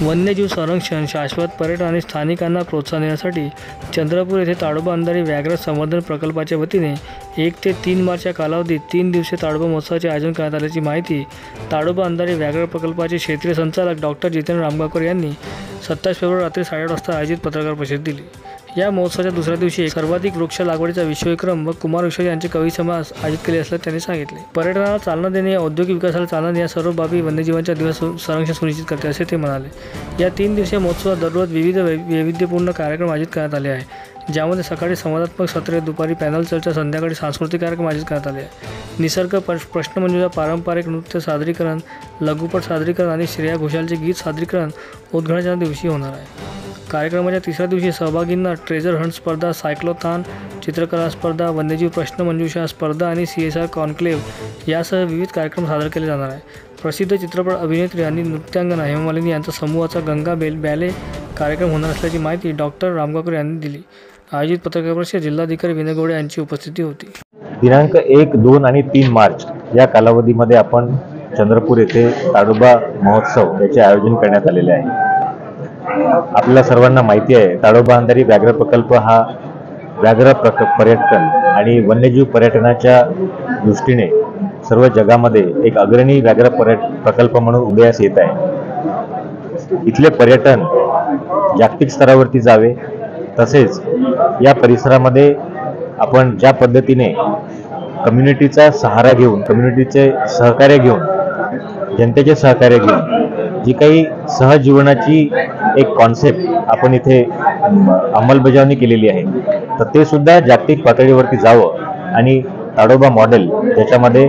वन्यजीव संरक्षण, शाश्वत पर्यटन आणि स्थानिकांना प्रोत्साहन देण्यासाठी चंद्रपूर येथे ताडोबा अंधारी व्याघ्र संवर्धन प्रकल्पाच्या वतीने 1 ते 3 मार्च या कालावधीत 3 दिवसीय ताडोबा महोत्सवाचे आयोजन करण्यात आल्याची माहिती ताडोबा अंधारी व्याघ्र प्रकल्पाचे क्षेत्रीय संचालक डॉक्टर जितेंद्र रामगावकर यांनी 27 फेब्रुवारी रात्री 8:30 वाजता आयोजित पत्रकार परिषदेत दिली। या महोत्सवाच्या दुसऱ्या दिवशी सर्वाधिक वृक्ष लागवडीचा विश्वविक्रम व कुमार विश्वास यांचे कवी समास आयोजित केले असल्याचे त्यांनी सांगितले। पर्यटनाला चालना देणे, औद्योगिक विकासाला चालना देणे या सर्व बाबी वन्यजीवांच्या दिवस संरक्षण सुनिश्चित करते असे ते म्हणाले। या 3 दिवसीय महोत्सवात दररोज विविध वैविध्यपूर्ण कार्यक्रम आयोजित करण्यात आले आहे, ज्यामध्ये सकाळी संवादात्मक सत्रे, दुपारी पॅनल चर्चा, संध्याकाळी सांस्कृतिक कार्यक्रम आयोजित करण्यात आले आहे। निसर्ग प्रश्नमंजुषा, पारंपरिक नृत्य सादरीकरण, लघुपट सादरीकरण आणि श्रेया घोषालचे गीत सादरीकरण उद्घाटनाच्या दिवशी होणार आहे। कार्यक्रमाच्या तिसऱ्या दिवशी सहभागींना ट्रेझर हंट स्पर्धा, सायक्लोथॉन, चित्रकला स्पर्धा, वन्यजीव प्रश्नमंजुषा स्पर्धा आणि CSR कॉन्क्लेव्ह यासह विविध कार्यक्रम सादर केले जाणार आहे। प्रसिद्ध चित्रपट अभिनेत्री आणि नृत्यांगना हेमा मालिनी यांचा समूहाचा गंगा बॅले कार्यक्रम होणार असल्याची माहिती डॉक्टर रामगावकर यांनी दिली। आयोजित पत्रकार परिषदेत जिल्हाधिकारी विनय गौडे यांची उपस्थिती होती। दिनांक 1, 2 आणि 3 मार्च या कालावधीमध्ये आपण चंद्रपूर येथे ताडोबा महोत्सव याचे आयोजन करण्यात आलेले आहे। आपल्या सर्वांना माहिती आहे, ताडोबा अंधारी व्याघ्र प्रकल्प हा व्याघ्र पर्यटन आणि वन्यजीव पर्यटनाच्या दृष्टीने सर्व जगामध्ये एक अग्रणी व्याघ्र प्रकल्प म्हणून उदयास येत आहे। इथले पर्यटन जागतिक स्तरावरती जावे, तसेच या परिसरामध्ये आपण ज्या पद्धतीने कम्युनिटीचा सहारा घेऊन, कम्युनिटीचे सहकार्य घेऊन, जनतेचे सहकार्य घेऊन जी काही सहजीवनाची एक कॉन्सेप्ट आपण इथे अंमलबजावणी केलेली आहे, तर ते सुद्धा जागतिक पातळीवरती जावं आणि ताडोबा मॉडेल त्याच्यामध्ये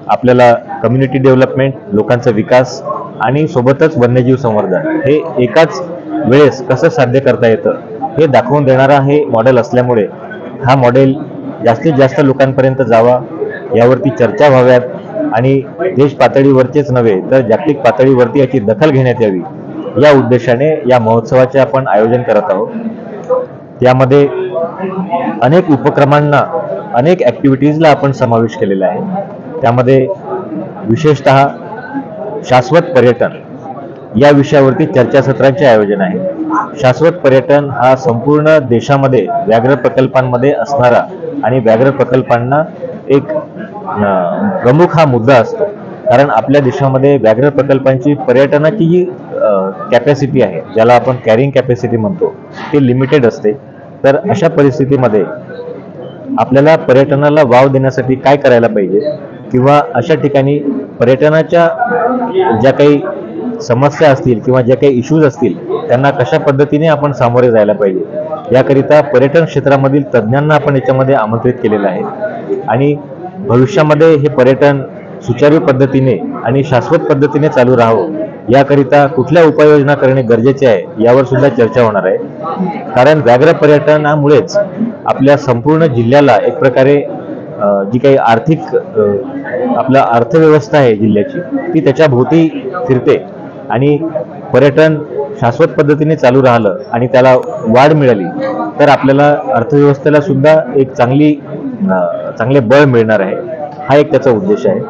आपल्याला कम्युनिटी डेव्हलपमेंट, लोकांचा विकास आणि सोबतच वन्यजीव संवर्धन हे एकाच वेळेस कसं साध्य करता येतं हे दाखवून देणारा हे मॉडेल असल्यामुळे हा मॉडेल जास्तीत जास्त लोकांपर्यंत जावा, यावरती चर्चा व्हाव्यात आणि देश पातळीवरचेच नव्हे तर जागतिक पातळीवरती याची दखल घेण्यात यावी, या उद्देशाने या महोत्सवाचे आपण आयोजन करत आहोत। त्यामध्ये अनेक उपक्रमांना, अनेक ॲक्टिव्हिटीजला आपण समावेश केलेला आहे। त्यामध्ये विशेषतः शाश्वत पर्यटन या विषयावरती चर्चासत्रांचे आयोजन आहे। शाश्वत पर्यटन हा संपूर्ण देशामध्ये व्याघ्र प्रकल्पांमध्ये असणारा आणि व्याघ्र प्रकल्पांना एक प्रमुख हा मुद्दा असतो, कारण आपल्या देशामध्ये व्याघ्र प्रकल्पांची पर्यटनाची जी कॅपॅसिटी आहे, ज्याला आपण कॅरिंग कॅपॅसिटी म्हणतो, ते लिमिटेड असते। तर अशा परिस्थितीमध्ये आपल्याला पर्यटनाला वाव देण्यासाठी काय करायला पाहिजे किंवा अशा ठिकाणी पर्यटनाच्या ज्या काही समस्या असतील किंवा ज्या काही इश्यूज असतील त्यांना कशा पद्धतीने आपण सामोरे जायला पाहिजे, याकरिता पर्यटन क्षेत्रामधील तज्ज्ञांना आपण याच्यामध्ये आमंत्रित केलेलं आहे। आणि भविष्यामध्ये हे पर्यटन सुचारू पद्धतीने आणि शाश्वत पद्धतीने चालू राहावं याकरिता कुठल्या उपाययोजना करणे गरजेचे आहे यावर सुद्धा चर्चा होणार आहे। कारण व्याघ्र पर्यटनामुळेच आपल्या संपूर्ण जिल्ह्याला एक प्रकारे जी काही आर्थिक आपला अर्थव्यवस्था आहे जिल्ह्याची, ती त्याच्या भोवती फिरते आणि पर्यटन शाश्वत पद्धतीने चालू राहिलं आणि त्याला वाढ मिळाली तर आपल्याला अर्थव्यवस्थेला सुद्धा एक चांगले बळ मिळणार आहे। हा एक त्याचा उद्देश आहे।